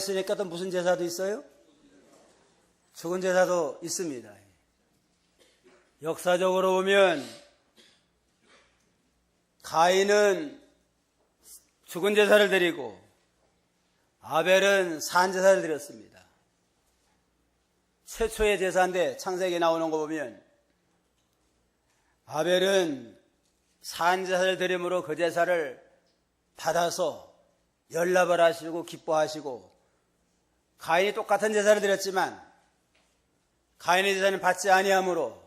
있으니까 또 무슨 제사도 있어요? 죽은 제사도 있습니다. 역사적으로 보면 가인은 죽은 제사를 드리고 아벨은 산 제사를 드렸습니다. 최초의 제사인데 창세기에 나오는 거 보면 아벨은 산 제사를 드림으로 그 제사를 받아서 연락을 하시고 기뻐하시고, 가인이 똑같은 제사를 드렸지만 가인의 제사는 받지 아니하므로,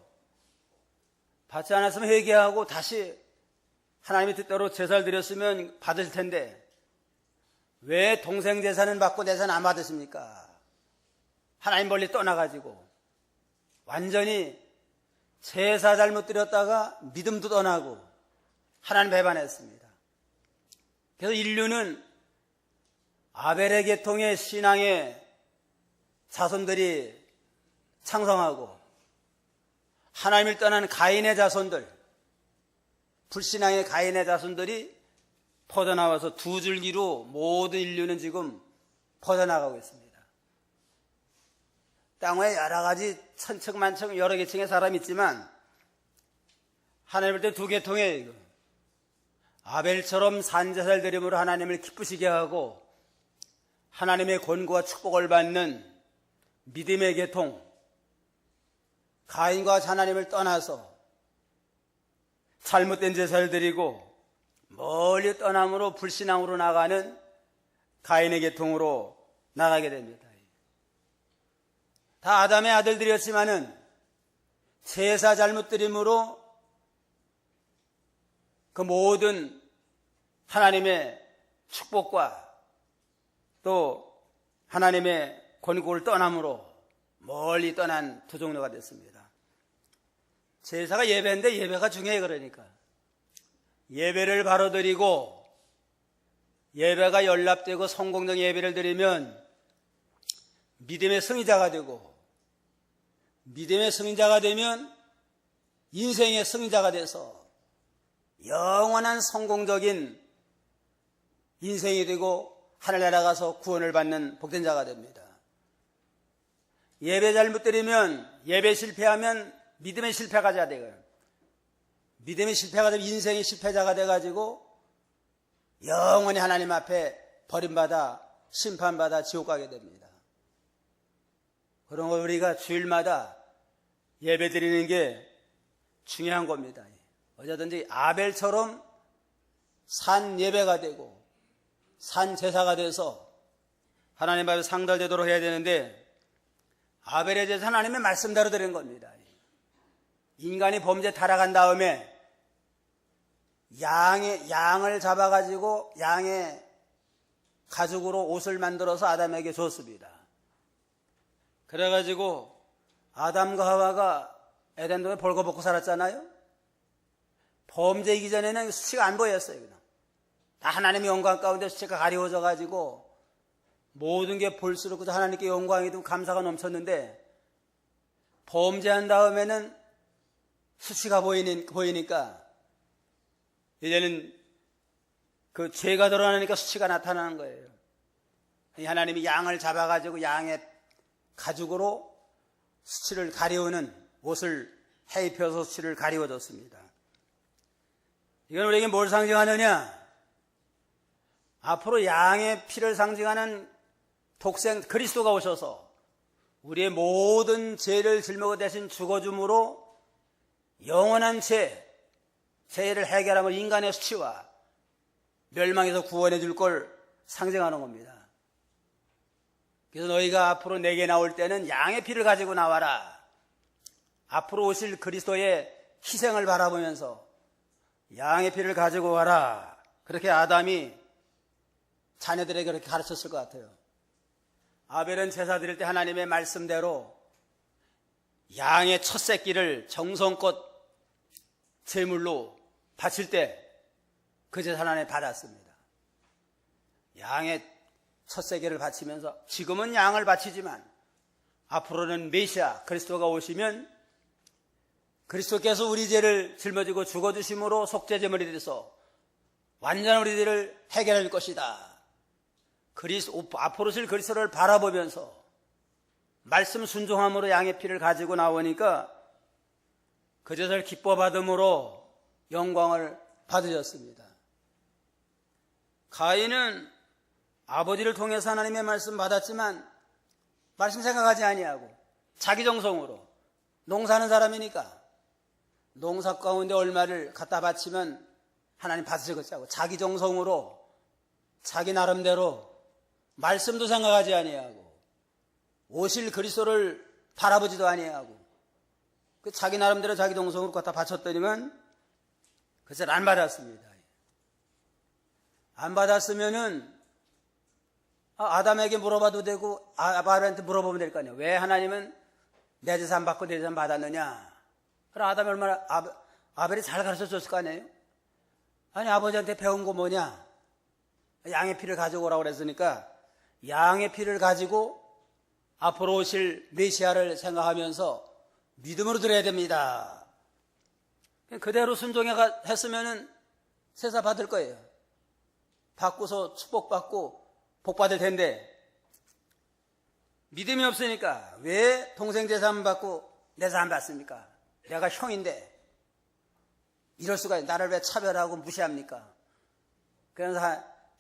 받지 않았으면 회개하고 다시 하나님의 뜻대로 제사를 드렸으면 받으실 텐데 왜 동생 제사는 받고 내 제사는 안 받으십니까? 하나님 멀리 떠나가지고 완전히 제사 잘못 드렸다가 믿음도 떠나고 하나님 배반했습니다. 그래서 인류는 아벨의 계통의 신앙의 자손들이 창성하고 하나님을 떠난 가인의 자손들, 불신앙의 가인의 자손들이 퍼져나와서 두 줄기로 모든 인류는 지금 퍼져나가고 있습니다. 땅에 여러 가지 천척만척 여러 계층의 사람이 있지만 하나님 볼 때 두 계통이에요. 아벨처럼 산제사를 드림으로 하나님을 기쁘시게 하고 하나님의 권고와 축복을 받는 믿음의 계통, 가인과 하나님을 떠나서 잘못된 제사를 드리고 멀리 떠남으로 불신앙으로 나가는 가인의 계통으로 나가게 됩니다. 다 아담의 아들들이었지만은 제사 잘못 드림으로 그 모든 하나님의 축복과 또 하나님의 권고를 떠남으로 멀리 떠난 두 종류가 됐습니다. 제사가 예배인데 예배가 중요해. 그러니까 예배를 바로 드리고 예배가 연락되고 성공적 예배를 드리면 믿음의 승리자가 되고, 믿음의 승리자가 되면 인생의 승리자가 돼서 영원한 성공적인 인생이 되고 하늘나라 가서 구원을 받는 복된 자가 됩니다. 예배 잘못 드리면, 예배 실패하면 믿음의 실패가 되고요. 믿음의 실패가 되면 인생의 실패자가 돼가지고 영원히 하나님 앞에 버림받아 심판받아 지옥 가게 됩니다. 그런 걸 우리가 주일마다 예배 드리는 게 중요한 겁니다. 어쩌든지 아벨처럼 산 예배가 되고 산 제사가 돼서 하나님 앞에 상달되도록 해야 되는데, 아벨의 제사 하나님의 말씀대로 드린 겁니다. 인간이 범죄 타락한 다음에 양을 잡아가지고 양의 가죽으로 옷을 만들어서 아담에게 줬습니다. 그래가지고 아담과 하와가 에덴동에 벌거벗고 살았잖아요. 범죄이기 전에는 수치가 안 보였어요. 그냥 다 하나님의 영광 가운데 수치가 가리워져가지고 모든 게 볼수록 그저 하나님께 영광이 되고 감사가 넘쳤는데, 범죄한 다음에는 수치가 보이니까 이제는 그 죄가 드러나니까 수치가 나타나는 거예요. 하나님이 양을 잡아가지고 양의 가죽으로 수치를 가리우는 옷을 해입혀서 수치를 가리워줬습니다. 이건 우리에게 뭘 상징하느냐? 앞으로 양의 피를 상징하는 독생 그리스도가 오셔서 우리의 모든 죄를 짊어져 대신 죽어줌으로 영원한 죄를 해결하면 인간의 수치와 멸망에서 구원해 줄 걸 상징하는 겁니다. 그래서 너희가 앞으로 내게 나올 때는 양의 피를 가지고 나와라. 앞으로 오실 그리스도의 희생을 바라보면서 양의 피를 가지고 와라. 그렇게 아담이 자녀들에게 그렇게 가르쳤을 것 같아요. 아벨은 제사 드릴 때 하나님의 말씀대로 양의 첫 새끼를 정성껏 제물로 바칠 때 그 제사 하나님 받았습니다. 양의 첫 새끼를 바치면서 지금은 양을 바치지만 앞으로는 메시아 그리스도가 오시면 그리스도께서 우리 죄를 짊어지고 죽어주심으로 속죄제물이 돼서 완전한 우리 죄를 해결할 것이다. 앞으로 실 그리스도를 바라보면서 말씀 순종함으로 양의 피를 가지고 나오니까 그것을 기뻐 받음으로 영광을 받으셨습니다. 가인은 아버지를 통해서 하나님의 말씀 받았지만 말씀 생각하지 아니하고 자기 정성으로 농사하는 사람이니까 농사 가운데 얼마를 갖다 바치면 하나님 받으시겠다고 자기 정성으로 자기 나름대로 말씀도 생각하지 아니하고 오실 그리스도를 바라보지도 아니하고 그 자기 나름대로 자기 정성으로 갖다 바쳤더니만 그것을 안 받았습니다. 안 받았으면은 아담에게 물어봐도 되고 아벨한테 물어보면 될 거 아니에요. 왜 하나님은 내 재산 받고 내 재산 받았느냐? 그럼 아담이 얼마나 아벨이 잘 가르쳐 줬을 거 아니에요? 아니 아버지한테 배운 거 뭐냐? 양의 피를 가지고 오라고 그랬으니까 양의 피를 가지고 앞으로 오실 메시아를 생각하면서 믿음으로 드려야 됩니다. 그대로 순종했으면은 세사 받을 거예요. 받고서 축복받고 복받을 텐데 믿음이 없으니까 왜 동생 재산 받고 내 재산 받습니까? 내가 형인데 이럴 수가 있어요. 나를 왜 차별하고 무시합니까? 그래서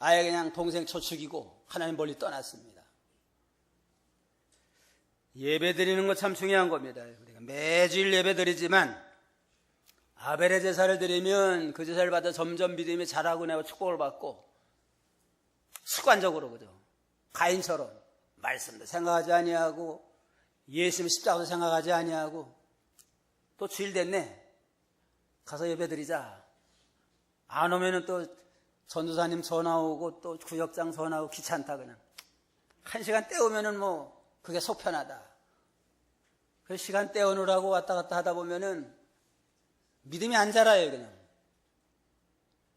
아예 그냥 동생 초축이고 하나님 멀리 떠났습니다. 예배 드리는 거 참 중요한 겁니다. 우리가 매주일 예배 드리지만 아벨의 제사를 드리면 그 제사를 받아 점점 믿음이 자라고 내가 축복을 받고 습관적으로 그죠. 가인처럼 말씀도 생각하지 아니하고 예수님 십자가도 생각하지 아니하고 또 주일 됐네. 가서 예배 드리자. 안 오면은 또 전도사님 전화 오고 또 구역장 전화 오고 귀찮다 그냥. 1시간 때우면은 뭐 그게 속편하다. 그 시간 때우느라고 왔다 갔다 하다 보면은 믿음이 안 자라요 그냥.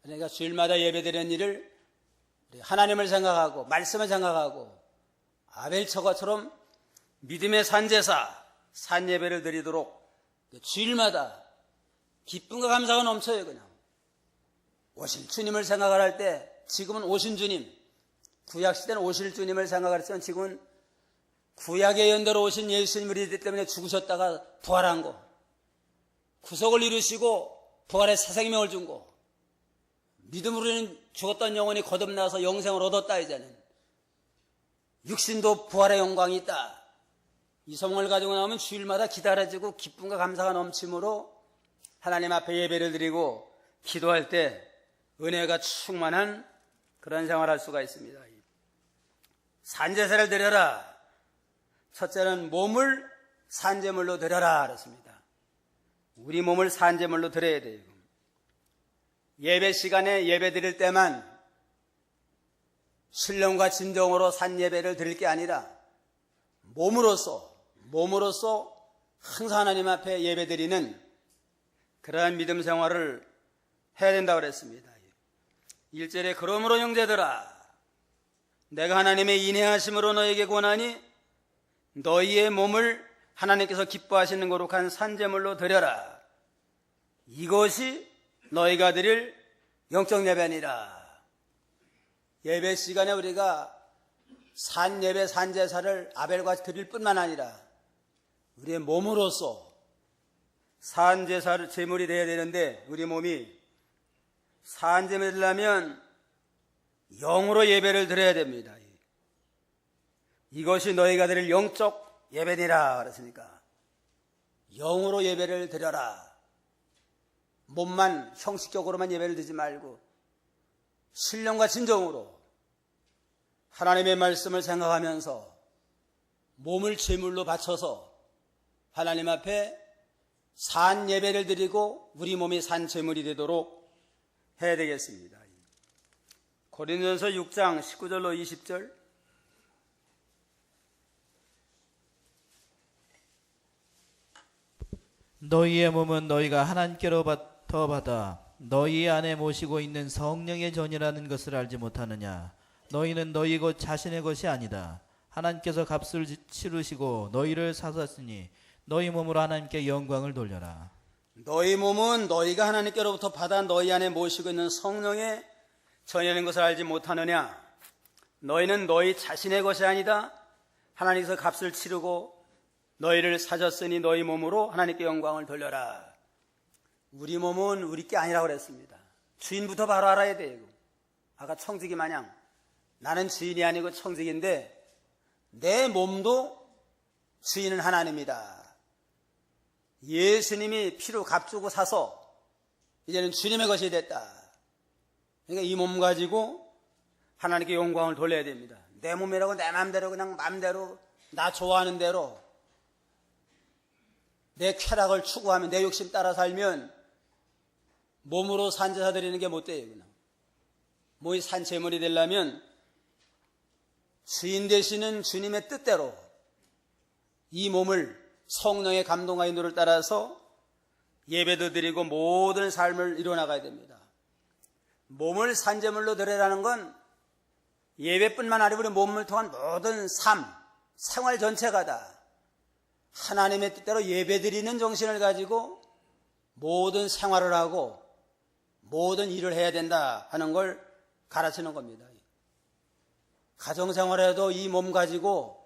그러니까 주일마다 예배 드리는 일을 하나님을 생각하고 말씀을 생각하고 아벨처처럼 믿음의 산제사 산예배를 드리도록 주일마다 기쁨과 감사가 넘쳐요 그냥. 오실 주님을 생각을 할 때 지금은 오신 주님, 구약시대는 오실 주님을 생각을 했지만 지금은 구약의 연대로 오신 예수님을 믿기 때문에 죽으셨다가 부활한 거, 구속을 이루시고 부활의 새 생명을 준 거, 믿음으로는 죽었던 영혼이 거듭나서 영생을 얻었다 이제는. 육신도 부활의 영광이 있다. 이 소망을 가지고 나오면 주일마다 기다려지고 기쁨과 감사가 넘침으로 하나님 앞에 예배를 드리고 기도할 때 은혜가 충만한 그런 생활을 할 수가 있습니다. 산제사를 드려라. 첫째는 몸을 산제물로 드려라 그랬습니다. 우리 몸을 산제물로 드려야 돼요. 예배 시간에 예배 드릴 때만 신령과 진정으로 산 예배를 드릴 게 아니라 몸으로써 항상 하나님 앞에 예배 드리는 그러한 믿음 생활을 해야 된다고 그랬습니다. 1절에 그러므로 형제들아 내가 하나님의 인애하심으로 너에게 권하니 너희의 몸을 하나님께서 기뻐하시는 거룩한 산제물로 드려라. 이것이 너희가 드릴 영적 예배니라. 예배 시간에 우리가 산예배 산제사를 아벨과 드릴 뿐만 아니라 우리의 몸으로서 산제사를 제물이 되어야 되는데 우리 몸이 산제물이 되려면 영으로 예배를 드려야 됩니다. 이것이 너희가 드릴 영적 예배니라 그랬으니까 영으로 예배를 드려라. 몸만 형식적으로만 예배를 드리지 말고 신령과 진정으로 하나님의 말씀을 생각하면서 몸을 제물로 바쳐서 하나님 앞에 산 예배를 드리고 우리 몸이 산 제물이 되도록 해야 되겠습니다. 고린도전서 6장 19절로 20절 너희의 몸은 너희가 하나님께로부터 받아 너희 안에 모시고 있는 성령의 전이라는 것을 알지 못하느냐. 너희는 너희 것 자신의 것이 아니다. 하나님께서 값을 치르시고 너희를 사셨으니 너희 몸으로 하나님께 영광을 돌려라. 너희 몸은 너희가 하나님께로부터 받아 너희 안에 모시고 있는 성령의 전이라는 것을 알지 못하느냐. 너희는 너희 자신의 것이 아니다. 하나님께서 값을 치르고 너희를 사셨으니 너희 몸으로 하나님께 영광을 돌려라. 우리 몸은 우리 게 아니라고 그랬습니다. 주인부터 바로 알아야 돼요. 아까 청지기 마냥 나는 주인이 아니고 청지기인데 내 몸도 주인은 하나님이다. 예수님이 피로 값주고 사서 이제는 주님의 것이 됐다. 그러니까 이 몸 가지고 하나님께 영광을 돌려야 됩니다. 내 몸이라고 내 마음대로 그냥 마음대로 나 좋아하는 대로 내 쾌락을 추구하면 내 욕심 따라 살면 몸으로 산제사 드리는 게 못 돼요. 그냥 몸이 산제물이 되려면 주인 되시는 주님의 뜻대로 이 몸을 성령의 감동과 인도를 따라서 예배도 드리고 모든 삶을 이루어나가야 됩니다. 몸을 산제물로 드리라는 건 예배뿐만 아니라 우리 몸을 통한 모든 삶, 생활 전체가 다 하나님의 뜻대로 예배드리는 정신을 가지고 모든 생활을 하고 모든 일을 해야 된다 하는 걸 가르치는 겁니다. 가정생활에도 이 몸 가지고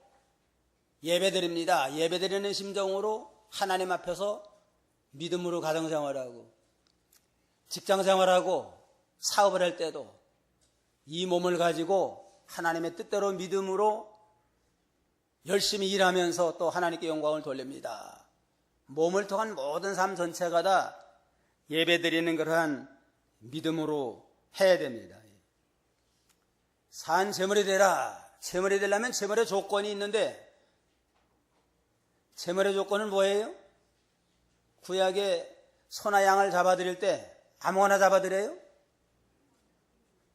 예배드립니다. 예배드리는 심정으로 하나님 앞에서 믿음으로 가정생활하고 직장생활하고 사업을 할 때도 이 몸을 가지고 하나님의 뜻대로 믿음으로 열심히 일하면서 또 하나님께 영광을 돌립니다. 몸을 통한 모든 삶 전체가 다 예배드리는 그러한 믿음으로 해야 됩니다. 산 제물이 되라. 제물이 되려면 제물의 조건이 있는데 제물의 조건은 뭐예요? 구약에 소나 양을 잡아드릴 때 아무거나 잡아드려요?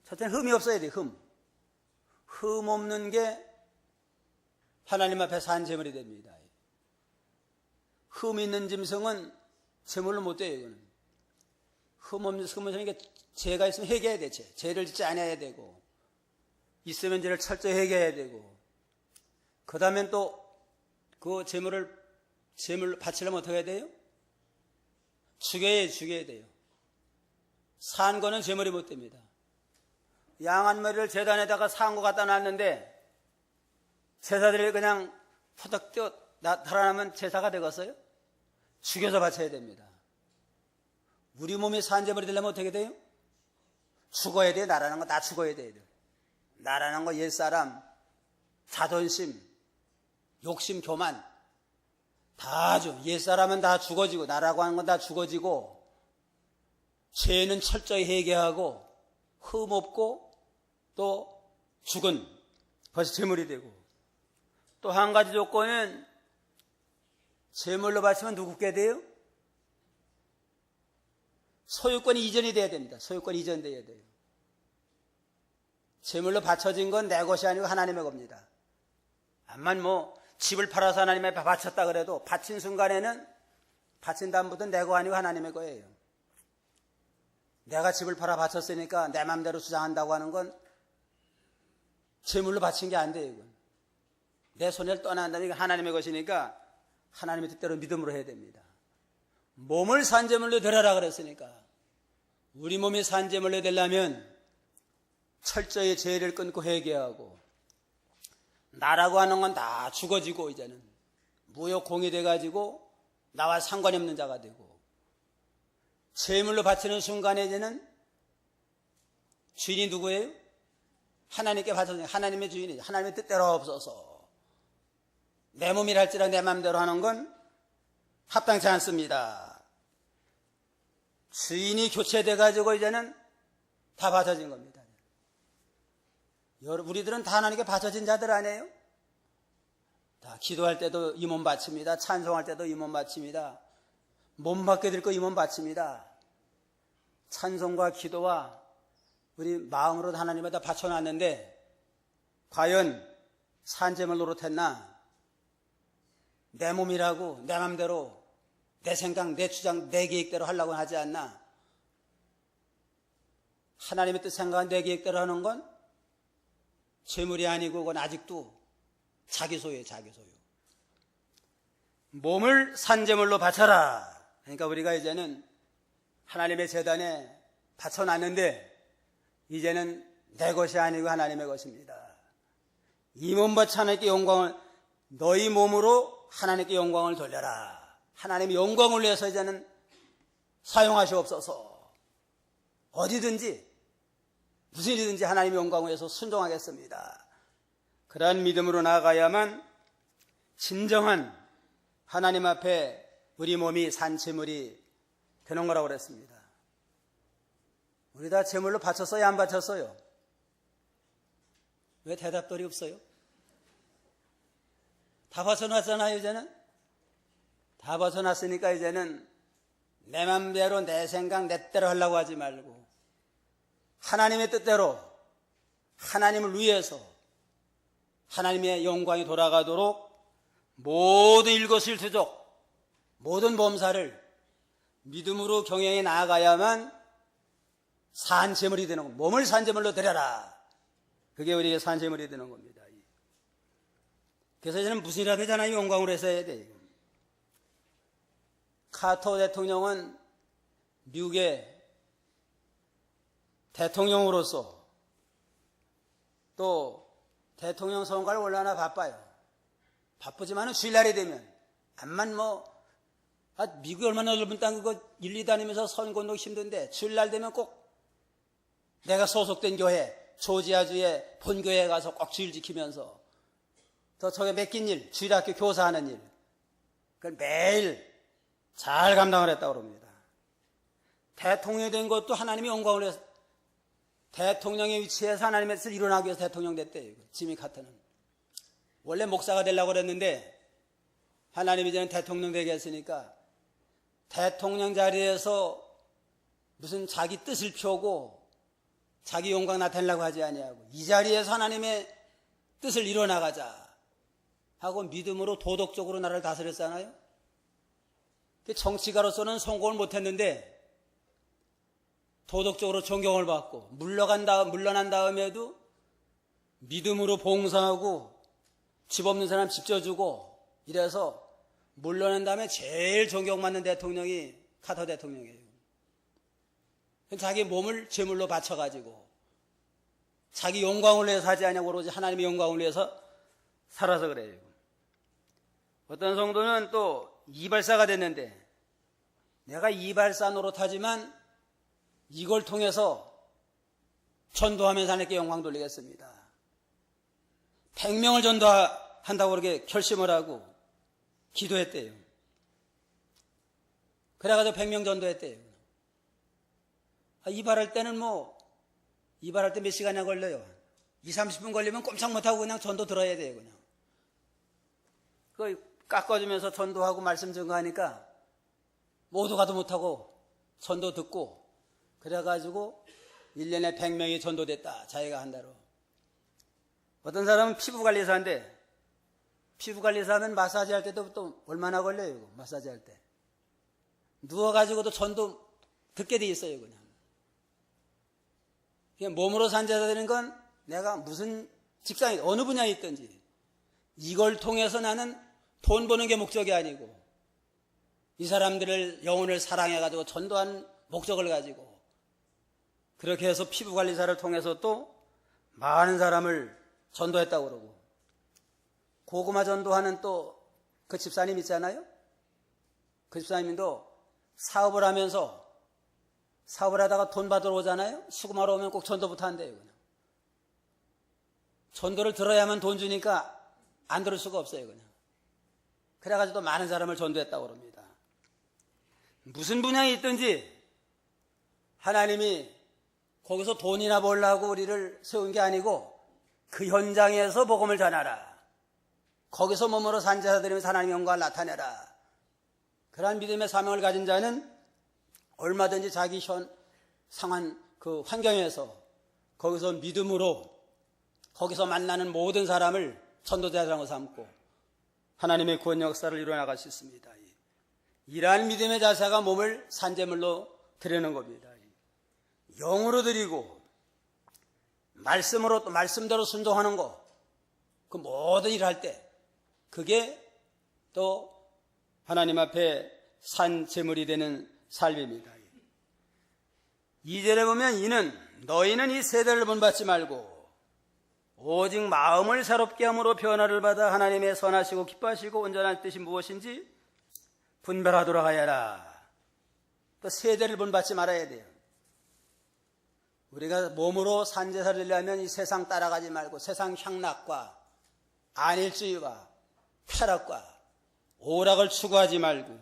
첫째는 흠이 없어야 돼요. 흠 없는 게 하나님 앞에 산 제물이 됩니다. 흠 있는 짐승은 제물로 못 돼요. 이거는. 흠 없는 짐승은 죄가 있으면 회개해야 돼. 죄를 짓지 않아야 되고 있으면 죄를 철저히 회개해야 되고 그 다음엔 또 그 제물로 바치려면 어떻게 해야 돼요? 죽여야 돼요. 산 거는 제물이 못 됩니다. 양 한 마리를 제단에다가 산 거 갖다 놨는데 제사들이 그냥 퍼덕 뛰어 달아나면 제사가 되겠어요? 죽여서 바쳐야 됩니다. 우리 몸이 산제물이 되려면 어떻게 돼요? 죽어야 돼요. 나라는 거 다 죽어야 돼요. 나라는 거 옛사람, 자존심, 욕심, 교만 다 옛사람은 다 죽어지고 나라고 하는 건 다 죽어지고 죄는 철저히 회개하고 흠 없고 또 죽은 것이 제물이 되고 또 한 가지 조건은 제물로 바치면 누구께 돼요? 소유권이 이전이 돼야 됩니다. 소유권이 이전돼야 돼요. 제물로 바쳐진 건 내 것이 아니고 하나님의 겁니다. 암만 집을 팔아서 하나님 앞에 바쳤다 그래도 바친 순간에는 바친 다음부터는 내 거 아니고 하나님의 거예요. 내가 집을 팔아 바쳤으니까 내 마음대로 주장한다고 하는 건 제물로 바친 게 안 돼요. 이건. 내 손을 떠난다니까 하나님의 것이니까 하나님의 뜻대로 믿음으로 해야 됩니다. 몸을 산제물로 드려라 그랬으니까 우리 몸이 산제물로 되려면 철저히 죄를 끊고 회개하고 나라고 하는 건 다 죽어지고 이제는 무효공이 돼가지고 나와 상관이 없는 자가 되고 제물로 바치는 순간에 이제는 주인이 누구예요? 하나님께 바쳐서 하나님의 주인이죠. 하나님의 뜻대로 없어서 내 몸이랄지라 내 마음대로 하는 건 합당치 않습니다. 주인이 교체돼가지고 이제는 다 바쳐진 겁니다. 우리들은 다 하나님께 바쳐진 자들 아니에요? 다 기도할 때도 이 몸 바칩니다. 찬송할 때도 이 몸 바칩니다. 몸 받게 될 거 이 몸 바칩니다. 찬송과 기도와 우리 마음으로 하나님에 다 바쳐놨는데 과연 산제물 노릇했나? 내 몸이라고 내 맘대로 내 생각, 내 주장, 내 계획대로 하려고 하지 않나? 하나님의 뜻 생각한 내 계획대로 하는 건 재물이 아니고 그건 아직도 자기 소유예요. 자기 소유. 몸을 산제물로 바쳐라. 그러니까 우리가 이제는 하나님의 제단에 바쳐놨는데 이제는 내 것이 아니고 하나님의 것입니다. 이 몸바쳐 하나님께 영광을, 너희 몸으로 하나님께 영광을 돌려라. 하나님의 영광을 위해서 이제는 사용하시옵소서. 어디든지 무슨 일이든지 하나님의 영광을 위해서 순종하겠습니다. 그러한 믿음으로 나아가야만 진정한 하나님 앞에 우리 몸이 산채물이 되는 거라고 그랬습니다. 우리 다 제물로 바쳤어요? 안 바쳤어요? 왜 대답들이 없어요? 다 바쳐놨잖아요. 이제는 다 바쳐놨으니까 이제는 내 맘대로 내 생각 내 대로 하려고 하지 말고 하나님의 뜻대로 하나님을 위해서 하나님의 영광이 돌아가도록 모든 일거수일투족 모든 범사를 믿음으로 경영해 나아가야만 산제물이 되는 겁니다. 몸을 산제물로 드려라. 그게 우리에게 산제물이 되는 겁니다. 그래서 이제는 무슨 일이라도 하나님 영광으로 해서 해야 돼요. 카터 대통령은 미국의 대통령으로서 또 대통령 선거를 얼마나 바빠요. 바쁘지만은 주일날이 되면 암만 미국이 얼마나 넓은 땅 그거 1, 2 다니면서 선거도 힘든데 주일날 되면 꼭 내가 소속된 교회 조지아주의 본교회에 가서 꼭 주일 지키면서 또 저게 맡긴 일, 주일학교 교사하는 일 그걸 매일 잘 감당을 했다고 합니다. 대통령이 된 것도 하나님의 영광을 위해서 대통령의 위치에서 하나님의 뜻을 이뤄나기 위해서 대통령 됐대요. 지미 카터는. 원래 목사가 되려고 그랬는데 하나님이 이제는 대통령 되게 했으니까 대통령 자리에서 무슨 자기 뜻을 펴고 자기 영광 나타내려고 하지 아니하고 이 자리에서 하나님의 뜻을 이뤄나가자 하고 믿음으로 도덕적으로 나라를 다스렸잖아요. 정치가로서는 성공을 못했는데 도덕적으로 존경을 받고 물러난 다음에도 믿음으로 봉사하고 집 없는 사람 집 져주고 이래서 물러난 다음에 제일 존경받는 대통령이 카터 대통령이에요. 자기 몸을 제물로 바쳐가지고 자기 영광을 위해서 하지 않냐고 오로지 하나님의 영광을 위해서 살아서 그래요. 어떤 성도는 또 이발사가 됐는데 내가 이발사 노릇하지만 이걸 통해서 전도하면서 하나님께 영광 돌리겠습니다. 100명을 전도한다고 그렇게 결심을 하고 기도했대요. 그래가지고 100명 전도했대요. 이발할 때는 이발할 때 몇 시간이나 걸려요. 2, 30분 걸리면 꼼짝 못하고 그냥 전도 들어야 돼요. 그냥. 그 깎아주면서 전도하고 말씀 증거하니까 모두 가도 못하고 전도 듣고 그래가지고 1년에 100명이 전도됐다. 자기가 한다로. 어떤 사람은 피부관리사인데 피부관리사 하면 마사지 할 때도 또 얼마나 걸려요. 마사지 할 때. 누워가지고도 전도 듣게 돼 있어요. 그냥 몸으로 산자가 되는 건 내가 무슨 직장이 어느 분야에 있든지 이걸 통해서 나는 돈 버는 게 목적이 아니고 이 사람들을 영혼을 사랑해가지고 전도한 목적을 가지고 그렇게 해서 피부관리사를 통해서 또 많은 사람을 전도했다고 그러고 고구마 전도하는 또 그 집사님 있잖아요. 그 집사님도 사업을 하면서 사업을 하다가 돈 받으러 오잖아요. 수금하러 오면 꼭 전도부터 한대요. 그냥. 전도를 들어야만 돈 주니까 안 들을 수가 없어요. 그냥. 그래가지고 많은 사람을 전도했다고 합니다. 무슨 분야에 있든지 하나님이 거기서 돈이나 벌라고 우리를 세운 게 아니고 그 현장에서 복음을 전하라. 거기서 몸으로 산제사드리면서 하나님의 영광을 나타내라. 그러한 믿음의 사명을 가진 자는 얼마든지 자기 상한 그 환경에서 거기서 믿음으로 거기서 만나는 모든 사람을 전도자라고 삼고 하나님의 구원 역사를 이루어나갈 수 있습니다. 이러한 믿음의 자세가 몸을 산제물로 드리는 겁니다. 영으로 드리고 말씀으로 또 말씀대로 순종하는 거 그 모든 일을 할 때 그게 또 하나님 앞에 산제물이 되는 삶입니다. 2절에 보면 너희는 이 세대를 본받지 말고 오직 마음을 새롭게 함으로 변화를 받아 하나님의 선하시고 기뻐하시고 온전한 뜻이 무엇인지 분별하도록 하여라. 또 세대를 본받지 말아야 돼요. 우리가 몸으로 산제사를 내려면 이 세상 따라가지 말고 세상 향락과 안일주의와 쾌락과 오락을 추구하지 말고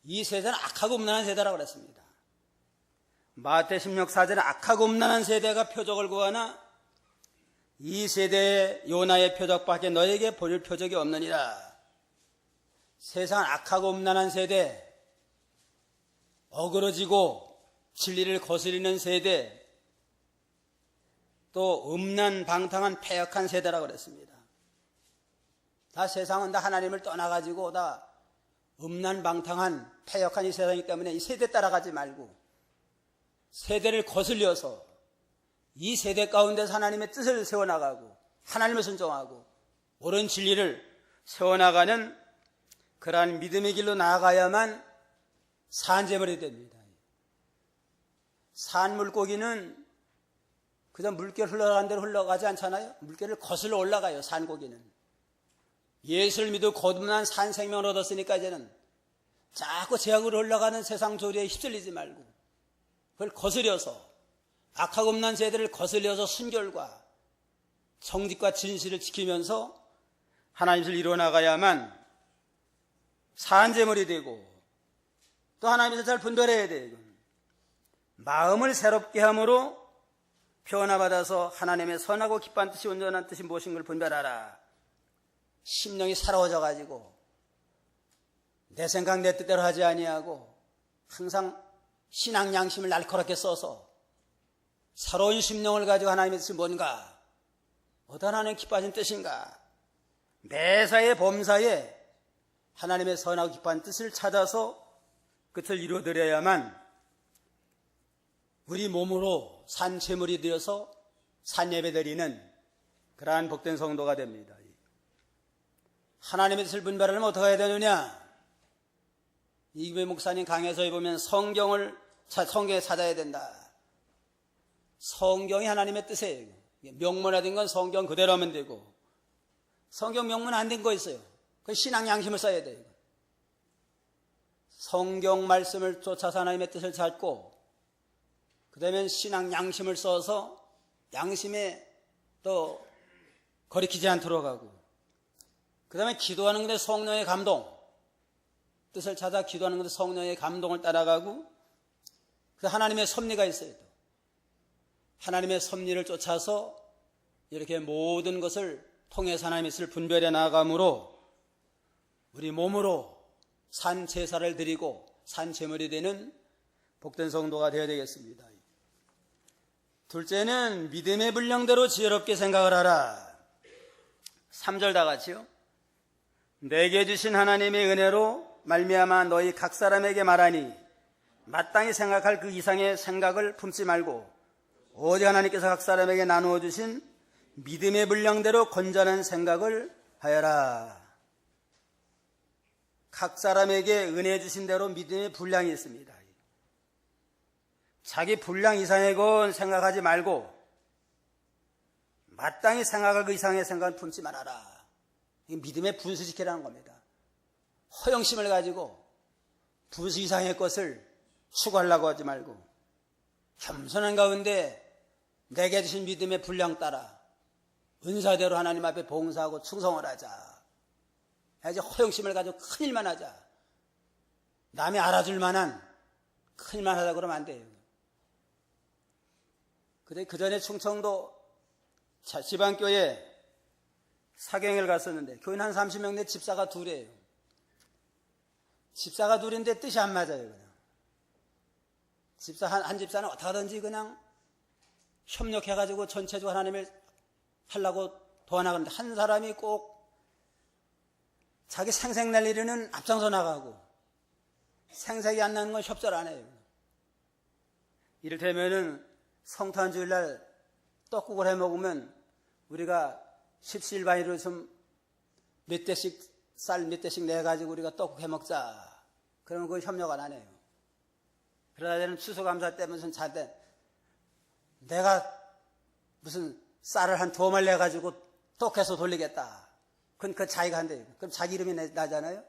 이 세대는 악하고 음란한 세대라고 그랬습니다. 마태 16 4절에 악하고 음란한 세대가 표적을 구하나 이 세대의 요나의 표적밖에 너에게 보일 표적이 없느니라. 세상 악하고 음란한 세대, 어그러지고 진리를 거스리는 세대, 또 음란방탕한 패역한 세대라고 그랬습니다. 다 세상은 다 하나님을 떠나가지고 다 음란방탕한 패역한 이 세상이기 때문에 이 세대 따라가지 말고 세대를 거슬려서 이 세대 가운데서 하나님의 뜻을 세워나가고 하나님을 순종하고 옳은 진리를 세워나가는 그러한 믿음의 길로 나아가야만 산재물이 됩니다. 산 물고기는 그저 물결 흘러가는 대로 흘러가지 않잖아요. 물결을 거슬러 올라가요. 산고기는. 예수를 믿고 거듭난 산 생명을 얻었으니까 이제는 자꾸 제약으로 흘러가는 세상 조리에 휩쓸리지 말고 그걸 거스려서 악하고 음란 세대를 거슬려서 순결과 정직과 진실을 지키면서 하나님을 이루어나가야만 산재물이 되고 또 하나님께서 잘 분별해야 돼요. 마음을 새롭게 함으로 변화받아서 하나님의 선하고 기뻐한 뜻이 온전한 뜻이 무엇인 걸 분별하라. 심령이 살아워져 가지고 내 생각 내 뜻대로 하지 아니하고 항상 신앙 양심을 날카롭게 써서 새로운 심령을 가지고 하나님의 뜻이 뭔가, 어떤 하나님 기뻐하신 뜻인가, 매사에 범사에 하나님의 선하고 기뻐한 뜻을 찾아서 그것을 이루어드려야만 우리 몸으로 산채물이 되어서 산예배 드리는 그러한 복된 성도가 됩니다. 하나님의 뜻을 분별하려면 어떻게 해야 되느냐? 이규배 목사님 강해서에 보면 성경에 찾아야 된다. 성경이 하나님의 뜻이에요. 명문화된 건 성경 그대로 하면 되고, 성경 명문 안 된 거 있어요. 그 신앙 양심을 써야 돼요. 성경 말씀을 쫓아서 하나님의 뜻을 찾고, 그 다음에 신앙 양심을 써서 양심에 또 거리키지 않도록 하고, 그 다음에 기도하는 것에 성령의 감동, 뜻을 찾아 기도하는 것에 성령의 감동을 따라가고, 그 하나님의 섭리가 있어요. 또 하나님의 섭리를 쫓아서 이렇게 모든 것을 통해서 하나님의 뜻을 분별해 나가므로 우리 몸으로 산 제사를 드리고 산 제물이 되는 복된 성도가 되어야 되겠습니다. 둘째는 믿음의 분량대로 지혜롭게 생각을 하라. 3절 다 같이요. 내게 주신 하나님의 은혜로 말미암아 너희 각 사람에게 말하니 마땅히 생각할 그 이상의 생각을 품지 말고 오직 하나님께서 각 사람에게 나누어 주신 믿음의 분량대로 건전한 생각을 하여라. 각 사람에게 은혜 주신 대로 믿음의 분량이 있습니다. 자기 분량 이상의 건 생각하지 말고 마땅히 생각할 그 이상의 생각을 품지 말아라. 믿음의 분수지키라는 겁니다. 허영심을 가지고 분수 이상의 것을 추구하려고 하지 말고 겸손한 가운데 내게 주신 믿음의 분량 따라 은사대로 하나님 앞에 봉사하고 충성을 하자. 이제 허영심을 가지고 큰일만 하자. 남이 알아줄 만한 큰일만 하자 그러면 안 돼요. 근데 그 전에 충청도 지방교회 사경을 갔었는데 교인 한 30명 내 집사가 둘이에요. 집사가 둘인데 뜻이 안 맞아요. 그냥. 집사 한 집사는 어떻게 하든지 그냥 협력해가지고 전체적으로 하나님을 하려고 도와나가는데 한 사람이 꼭 자기 생색 낼 일에는 앞장서 나가고 생색이 안 나는 건 협조를 안 해요. 이를테면은 성탄 주일날 떡국을 해 먹으면 우리가 십시일반으로 좀 몇 대씩 쌀 몇 대씩 내가지고 우리가 떡국 해 먹자. 그러면 그거 협력 안 해요. 그러다 저는 추수감사 때 무슨 자대 내가 무슨 쌀을 한 2말 내가지고 똑해서 돌리겠다. 그건 그 자기가 한대요. 그럼 자기 이름이 나잖아요.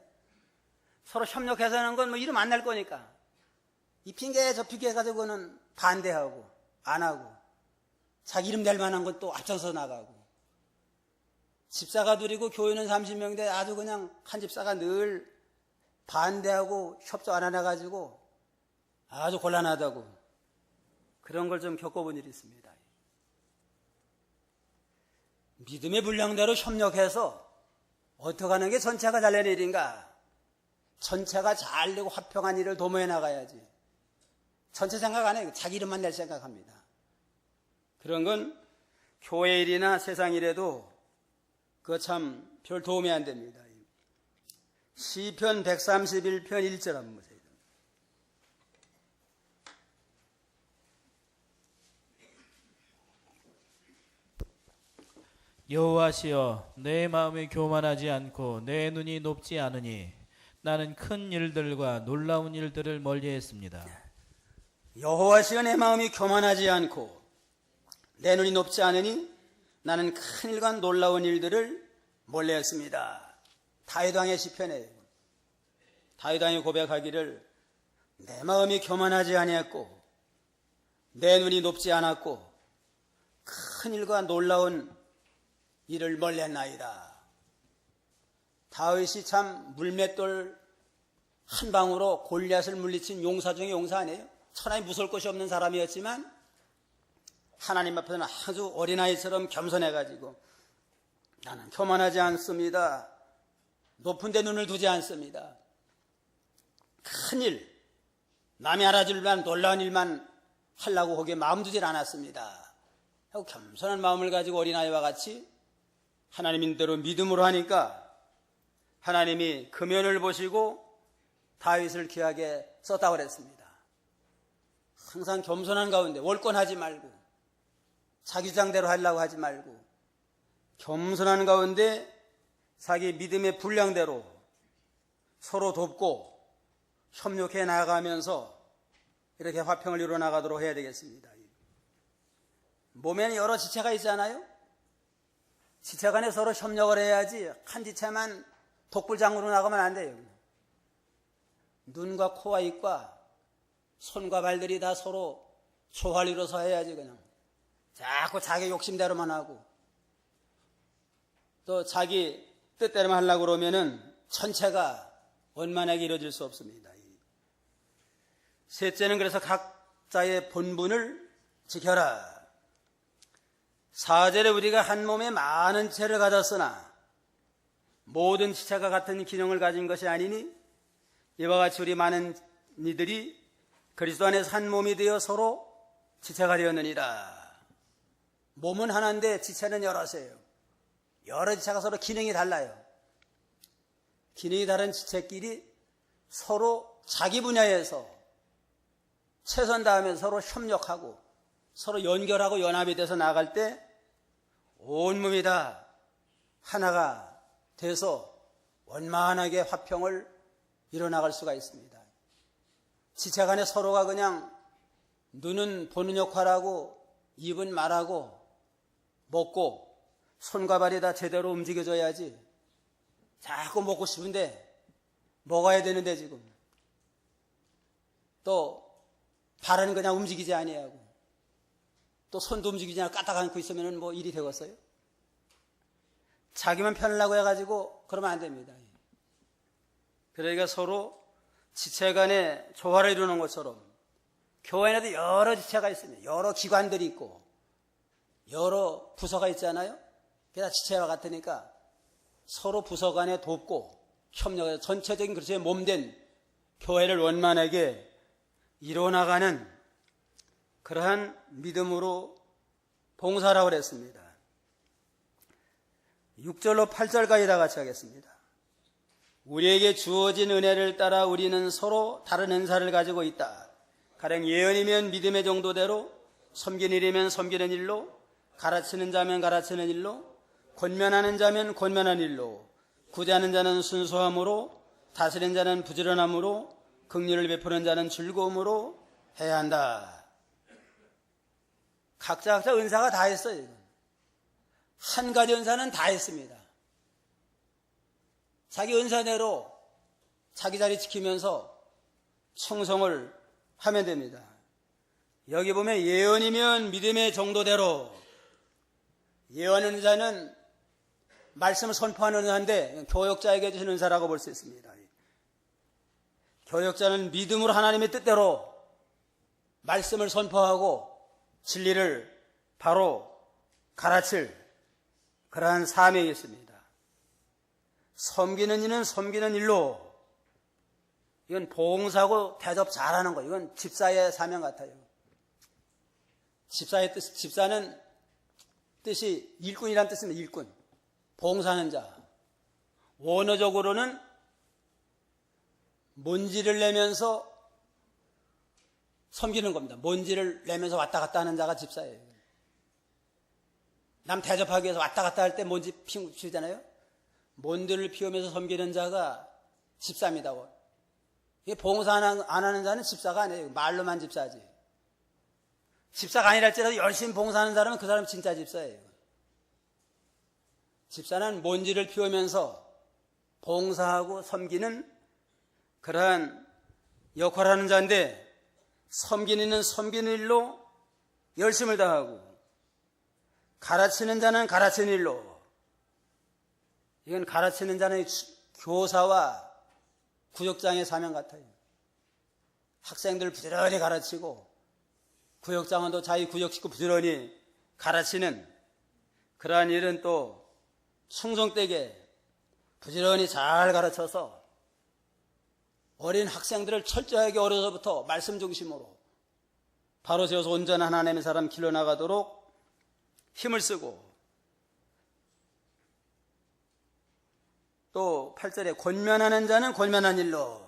서로 협력해서 하는 건 뭐 이름 안 날 거니까. 이 핑계 저 핑계 가지고는 반대하고 안 하고 자기 이름 낼 만한 건 또 앞장서 나가고 집사가 둘이고 교회는 30명인데 아주 그냥 한 집사가 늘 반대하고 협조 안 해가지고 아주 곤란하다고 그런 걸 좀 겪어본 일이 있습니다. 믿음의 분량대로 협력해서 어떻게 하는 게 전체가 잘 되는 일인가? 전체가 잘 되고 화평한 일을 도모해 나가야지. 전체 생각 안 해요. 자기 이름만 낼 생각합니다. 그런 건 교회 일이나 세상 일에도 그거 참 별 도움이 안 됩니다. 시편 131편 1절 한번 보세요. 여호와시여, 내 마음이 교만하지 않고 내 눈이 높지 않으니 나는 큰 일들과 놀라운 일들을 멀리했습니다. 여호와시여, 내 마음이 교만하지 않고 내 눈이 높지 않으니 나는 큰 일과 놀라운 일들을 멀리했습니다. 다윗 왕의 시편이에요. 다윗 왕이 고백하기를 내 마음이 교만하지 아니했고 내 눈이 높지 않았고 큰 일과 놀라운 일을 멀리했나이다. 다윗이 참 물맷돌 한 방으로 골리앗을 물리친 용사 중에 용사 아니에요? 천하에 무서울 것이 없는 사람이었지만 하나님 앞에서는 아주 어린아이처럼 겸손해가지고 나는 교만하지 않습니다. 높은 데 눈을 두지 않습니다. 큰일, 남이 알아줄 만한 놀라운 일만 하려고 거기에 마음 두질 않았습니다. 하고 겸손한 마음을 가지고 어린아이와 같이 하나님인 대로 믿음으로 하니까 하나님이 금연을 보시고 다윗을 귀하게 썼다고 그랬습니다. 항상 겸손한 가운데 월권하지 말고 자기 주장대로 하려고 하지 말고 겸손한 가운데 자기 믿음의 분량대로 서로 돕고 협력해 나가면서 이렇게 화평을 이루어 나가도록 해야 되겠습니다. 몸에는 여러 지체가 있잖아요. 지체 간에 서로 협력을 해야지 한 지체만 독불장으로 나가면 안 돼요. 눈과 코와 입과 손과 발들이 다 서로 조화를 이뤄서 해야지. 그냥 자꾸 자기 욕심대로만 하고 또 자기 뜻대로만 하려고 그러면은 전체가 원만하게 이루어질 수 없습니다. 셋째는 그래서 각자의 본분을 지켜라. 4절에 우리가 한 몸에 많은 체를 가졌으나 모든 지체가 같은 기능을 가진 것이 아니니 이와 같이 우리 많은 이들이 그리스도 안에서 한 몸이 되어 서로 지체가 되었느니라. 몸은 하나인데 지체는 여러세요. 여러 지체가 서로 기능이 달라요. 기능이 다른 지체끼리 서로 자기 분야에서 최선 다하면 서로 협력하고 서로 연결하고 연합이 돼서 나아갈 때 온몸이 다 하나가 돼서 원만하게 화평을 이뤄나갈 수가 있습니다. 지체 간에 서로가 그냥 눈은 보는 역할하고 입은 말하고 먹고 손과 발이 다 제대로 움직여져야지 자꾸 먹고 싶은데 먹어야 되는데 지금 또 발은 그냥 움직이지 아니하고 또 손도 움직이지 않고 까딱 앉고 있으면 뭐 일이 되겠어요? 자기만 편하려고 해가지고 그러면 안 됩니다. 그러니까 서로 지체 간에 조화를 이루는 것처럼 교회에도 여러 지체가 있습니다. 여러 기관들이 있고 여러 부서가 있잖아요. 그게 다 지체와 같으니까 서로 부서 간에 돕고 협력해서 전체적인 그리스도의 몸된 교회를 원만하게 이뤄나가는 그러한 믿음으로 봉사라고 그랬습니다. 6절로 8절까지 다 같이 하겠습니다. 우리에게 주어진 은혜를 따라 우리는 서로 다른 은사를 가지고 있다. 가령 예언이면 믿음의 정도대로, 섬기는 일이면 섬기는 일로, 가르치는 자면 가르치는 일로, 권면하는 자면 권면하는 일로, 구제하는 자는 순수함으로, 다스리는 자는 부지런함으로, 긍휼을 베푸는 자는 즐거움으로 해야 한다. 각자 은사가 다 있어요. 한 가지 은사는 다 했습니다. 자기 은사대로 자기 자리 지키면서 충성을 하면 됩니다. 여기 보면 예언이면 믿음의 정도대로, 예언 은사는 말씀을 선포하는 은사인데 교역자에게 주신 은사라고 볼 수 있습니다. 교역자는 믿음으로 하나님의 뜻대로 말씀을 선포하고 진리를 바로 가르칠 그러한 사명이 있습니다. 섬기는 이는 섬기는 일로, 이건 봉사하고 대접 잘하는 거예요. 이건 집사의 사명 같아요. 집사의 뜻, 집사는 뜻이 일꾼이란 뜻입니다. 일꾼. 봉사하는 자. 원어적으로는 먼지를 내면서 섬기는 겁니다. 먼지를 내면서 왔다 갔다 하는 자가 집사예요. 남 대접하기 위해서 왔다 갔다 할 때 먼지 피우잖아요. 먼지를 피우면서 섬기는 자가 집사입니다. 이게 봉사 안 하는 자는 집사가 아니에요. 말로만 집사지. 집사가 아니랄지라도 열심히 봉사하는 사람은 그 사람은 진짜 집사예요. 집사는 먼지를 피우면서 봉사하고 섬기는 그러한 역할을 하는 자인데, 섬기는 이는 섬기는 일로 열심을 다하고 가르치는 자는 가르치는 일로, 이건 가르치는 자는 교사와 구역장의 사명 같아요. 학생들 부지런히 가르치고 구역장은 또 자기 구역 식구 부지런히 가르치는 그러한 일은 또 충성되게 부지런히 잘 가르쳐서 어린 학생들을 철저하게 어려서부터 말씀 중심으로 바로 세워서 온전한 하나님의 사람 길러나가도록 힘을 쓰고, 또 8절에 권면하는 자는 권면한 일로,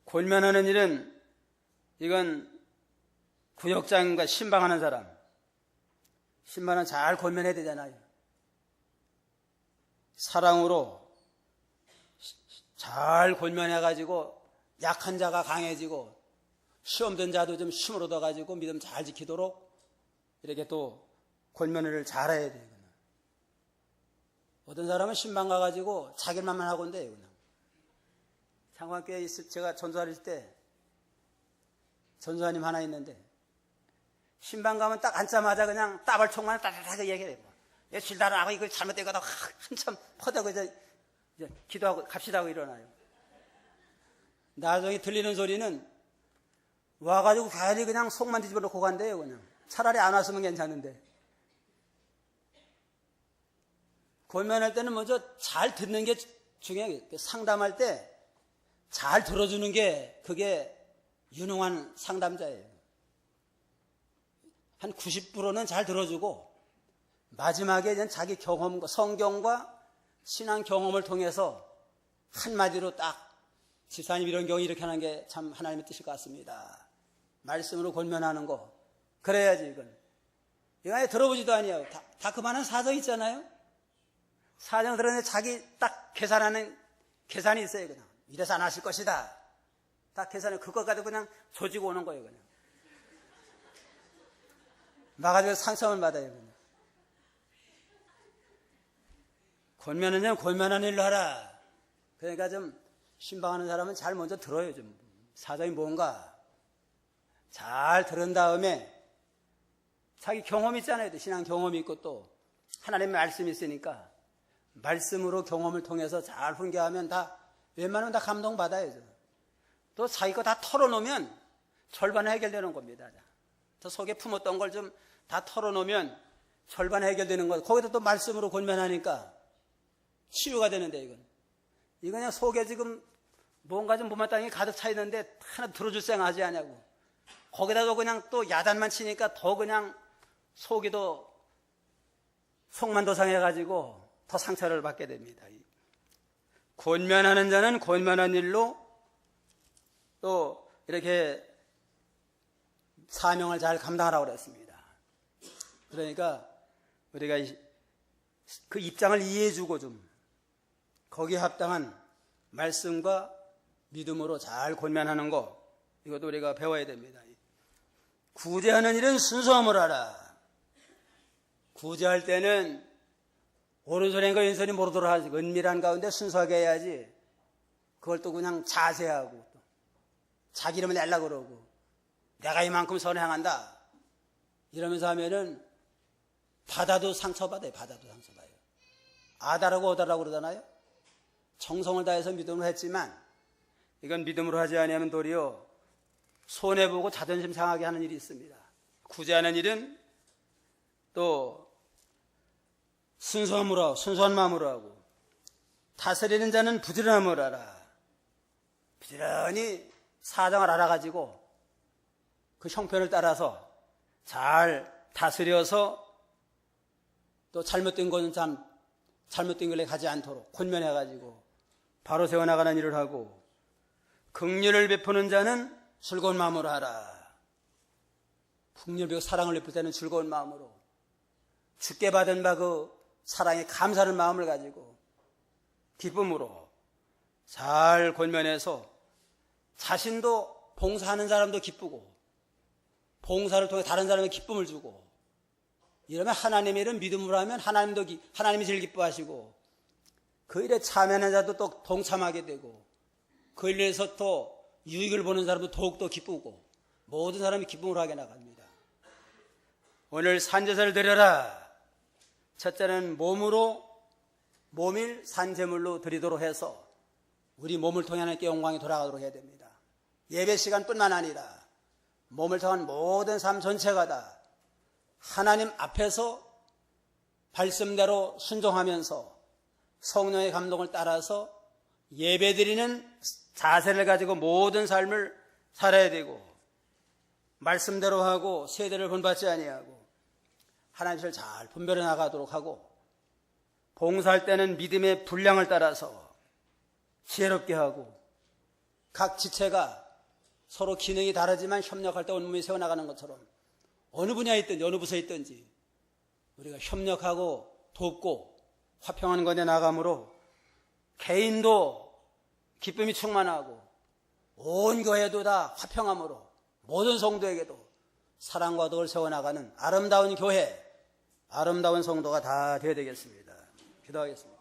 권면하는 일은 이건 구역장과 신방하는 사람, 신방은 잘 권면해야 되잖아요. 사랑으로 잘 권면해가지고 약한 자가 강해지고 시험 든 자도 좀 힘을 얻어가지고 믿음 잘 지키도록 이렇게 또 권면을 잘해야 돼요. 어떤 사람은 신방 가가지고 자기 말만 하고 있는데, 창관교회에 제가 전도할 때 전도사님 하나 있는데, 신방 가면 딱 앉자마자 그냥 따발총만 따뜻하게 얘기해요. 실다는 하고 이거 잘못된 거다 한참 퍼대고 이제 기도하고 갑시다 하고 일어나요. 나중에 들리는 소리는 와가지고 괜히 그냥 속만 뒤집어 놓고 간대요. 그냥 차라리 안 왔으면 괜찮은데. 권면할 때는 먼저 잘 듣는 게 중요해요. 상담할 때 잘 들어주는 게 그게 유능한 상담자예요. 한 90%는 잘 들어주고 마지막에 자기 경험과 성경과 신앙 경험을 통해서 한마디로 딱 집사님 이런 경우 이렇게 하는 게 참 하나님의 뜻일 것 같습니다. 말씀으로 권면하는 거 그래야지. 이건 아예 들어보지도 아니에요. 다 그만한 사정 있잖아요. 사정 들었는데 자기 딱 계산하는 계산이 있어요. 그냥 이래서 안 하실 것이다. 딱 계산해. 그것 가지고 그냥 조지고 오는 거예요. 그냥 나가지고 상처를 받아요. 그냥. 권면은 권면한 일로 하라. 그러니까 좀 신방하는 사람은 잘 먼저 들어요. 좀 사정이 뭔가 잘 들은 다음에 자기 경험이 있잖아요. 신앙 경험이 있고 또 하나님의 말씀이 있으니까 말씀으로 경험을 통해서 잘 훈계하면 다 웬만하면 다 감동받아요. 또 자기 거 다 털어놓으면 절반 해결되는 겁니다. 더 속에 품었던 걸 좀 다 털어놓으면 절반 해결되는 거예요. 거기다 또 말씀으로 권면하니까 치유가 되는데, 이건 그냥 속에 지금 뭔가 좀 못마땅히 가득 차 있는데 하나 들어줄 생각 하지 않냐고. 거기다가 그냥 또 야단만 치니까 더 그냥 속이 더 속만 더 상해가지고 더 상처를 받게 됩니다. 권면하는 자는 권면한 일로 또 이렇게 사명을 잘 감당하라고 그랬습니다. 그러니까 우리가 그 입장을 이해해주고 좀 거기에 합당한 말씀과 믿음으로 잘 권면하는 거, 이것도 우리가 배워야 됩니다. 구제하는 일은 순수함을 하라. 구제할 때는 오른손인가 왼손이 모르도록 하지. 은밀한 가운데 순수하게 해야지. 그걸 또 그냥 자세하고 또 자기 이름을 내려고 그러고 내가 이만큼 선행한다 이러면서 하면은 받아도 상처받아요. 받아도 상처받아요. 아다라고 어다라고 그러잖아요. 정성을 다해서 믿음으로 했지만 이건 믿음으로 하지 아니하면 도리어 손해보고 자존심 상하게 하는 일이 있습니다. 구제하는 일은 또 순수한 마음으로 하고 다스리는 자는 부지런함을 알아. 부지런히 사정을 알아가지고 그 형편을 따라서 잘 다스려서 또 잘못된 거는 잘못된 길에 가지 않도록 권면해가지고 바로 세워나가는 일을 하고 긍휼을 베푸는 자는 즐거운 마음으로 하라. 긍휼을 베고 사랑을 베풀 때는 즐거운 마음으로 주께 받은 바 그 사랑에 감사하는 마음을 가지고 기쁨으로 잘 권면해서 자신도 봉사하는 사람도 기쁘고 봉사를 통해 다른 사람에게 기쁨을 주고 이러면 하나님의 일은 믿음으로 하면 하나님이 제일 기뻐하시고 그 일에 참여하는 자도 또 동참하게 되고 그 일에서 또 유익을 보는 사람도 더욱더 기쁘고 모든 사람이 기쁨으로 하게 나갑니다. 오늘 산제사를 드려라. 첫째는 몸일 산제물로 드리도록 해서 우리 몸을 통해 하나님께 영광이 돌아가도록 해야 됩니다. 예배 시간뿐만 아니라 몸을 통한 모든 삶 전체가 다 하나님 앞에서 말씀대로 순종하면서 성령의 감동을 따라서 예배드리는 자세를 가지고 모든 삶을 살아야 되고 말씀대로 하고 세대를 본받지 아니하고 하나님을 잘 분별해 나가도록 하고 봉사할 때는 믿음의 분량을 따라서 지혜롭게 하고 각 지체가 서로 기능이 다르지만 협력할 때 온몸이 세워나가는 것처럼 어느 분야에 있든지 어느 부서에 있든지 우리가 협력하고 돕고 화평하는 것에 나감으로 개인도 기쁨이 충만하고 온 교회도 다 화평함으로 모든 성도에게도 사랑과 덕을 세워나가는 아름다운 교회, 아름다운 성도가 다 되어야 되겠습니다. 기도하겠습니다.